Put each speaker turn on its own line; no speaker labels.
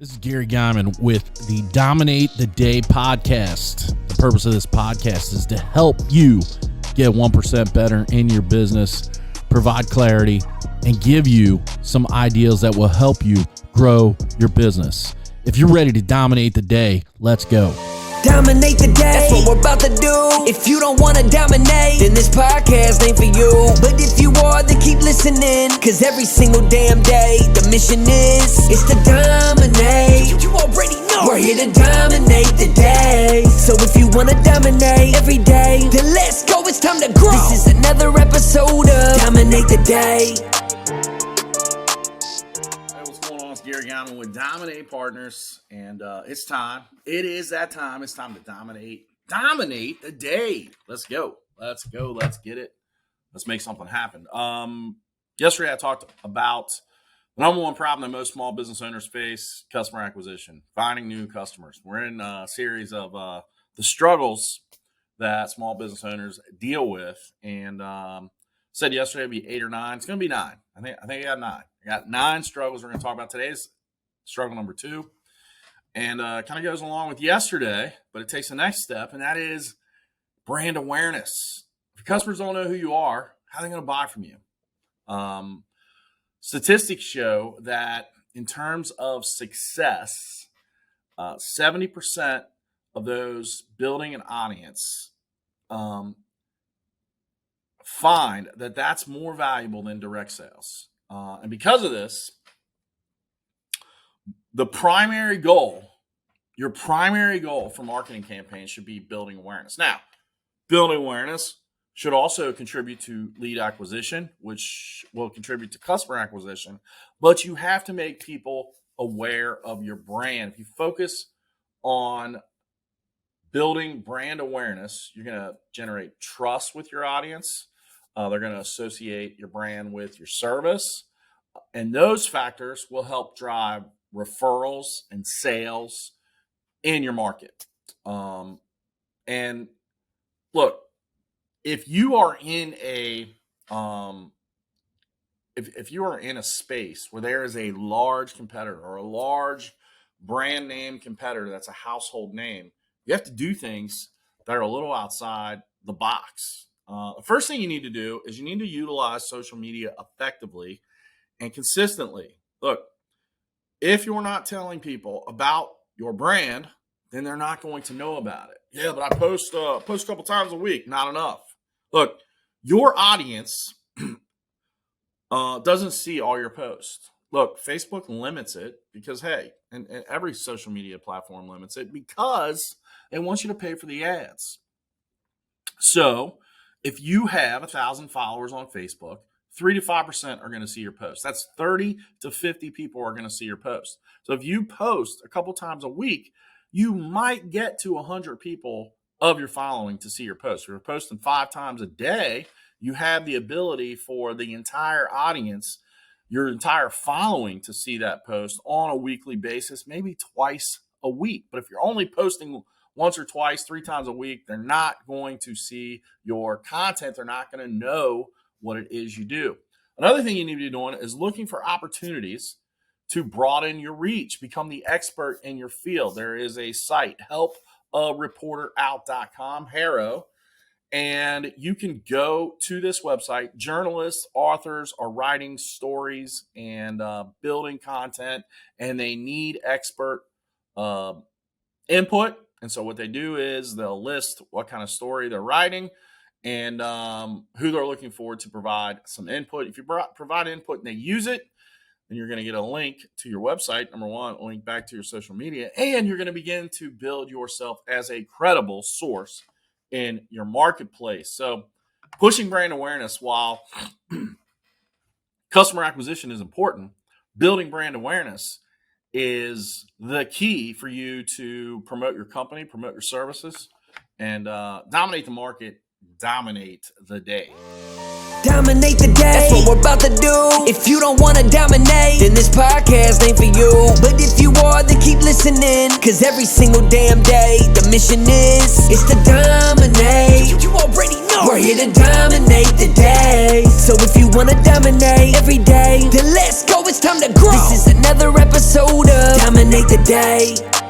This is Gary Guyman with the Dominate the Day podcast. The purpose of this podcast is to help you get 1% better in your business, provide clarity, and give you some ideas that will help you grow your business. If you're ready to dominate the day, let's go.
Dominate the day, that's what we're about to do. If you don't want to dominate, then this podcast ain't for you. But if you are, then keep listening, cause every single damn day, the mission is to dominate. You already know we're here to dominate the day. So if you want to dominate every day, then let's go, it's time to grow. This is another episode of Dominate the Day.
Gary Guyman with Dominate Partners, and it's time. It is that time. It's time to dominate the day. Let's go. Let's get it. Let's make something happen. Yesterday I talked about the number one problem that most small business owners face: customer acquisition, finding new customers. We're in a series of the struggles that small business owners deal with, and said yesterday it'd be 8 or 9. It's going to be 9. I think I got 9. I got 9 struggles we're going to talk about. Today's struggle number 2, and kind of goes along with yesterday, but it takes the next step, and that is brand awareness. If your customers don't know who you are, how are they going to buy from you? Statistics show that in terms of success, 70% of those building an audience find that that's more valuable than direct sales. And because of this, your primary goal for marketing campaigns should be building awareness. Now, building awareness should also contribute to lead acquisition, which will contribute to customer acquisition, but you have to make people aware of your brand. If you focus on building brand awareness, you're going to generate trust with your audience. They're going to associate your brand with your service, and those factors will help drive referrals and sales in your market. And look, if you are in a if you are in a space where there is a large competitor or a large brand name competitor that's a household name, you have to do things that are a little outside the box. The first thing you need to do is you need to utilize social media effectively and consistently. Look, if you're not telling people about your brand, then they're not going to know about it. Yeah, but I post a couple times a week. Not enough. Look, your audience doesn't see all your posts. Look, Facebook limits it because, hey, and every social media platform limits it because they want you to pay for the ads. So if you have 1,000 followers on Facebook, 3 to 5% are going to see your post. That's 30 to 50 people are going to see your post. So if you post a couple times a week, you might get to 100 people of your following to see your post. If you're posting 5 times a day, you have the ability for the entire audience, your entire following, to see that post on a weekly basis, maybe twice a week. But if you're only posting once or twice, 3 times a week, they're not going to see your content. They're not going to know what it is you do. Another thing you need to be doing is looking for opportunities to broaden your reach, become the expert in your field. There is a site, helpareporterout.com, HARO, and you can go to this website. Journalists, authors are writing stories and building content, and they need expert input. And so what they do is they'll list what kind of story they're writing and who they're looking for to provide some input. If you provide input and they use it, then you're going to get a link to your website, number one, a link back to your social media, and you're going to begin to build yourself as a credible source in your marketplace. So pushing brand awareness, while customer acquisition is important, building brand awareness is the key for you to promote your company, promote your services, and dominate the market, dominate the day.
Dominate the day, that's what we're about to do. If you don't want to dominate, then this podcast ain't for you. But if you are, then keep listening, cause every single damn day, the mission is to dominate. You already know We're here to dominate the day. So if you wanna dominate every day, then let's go, it's time to grow. This is another episode of Dominate the Day.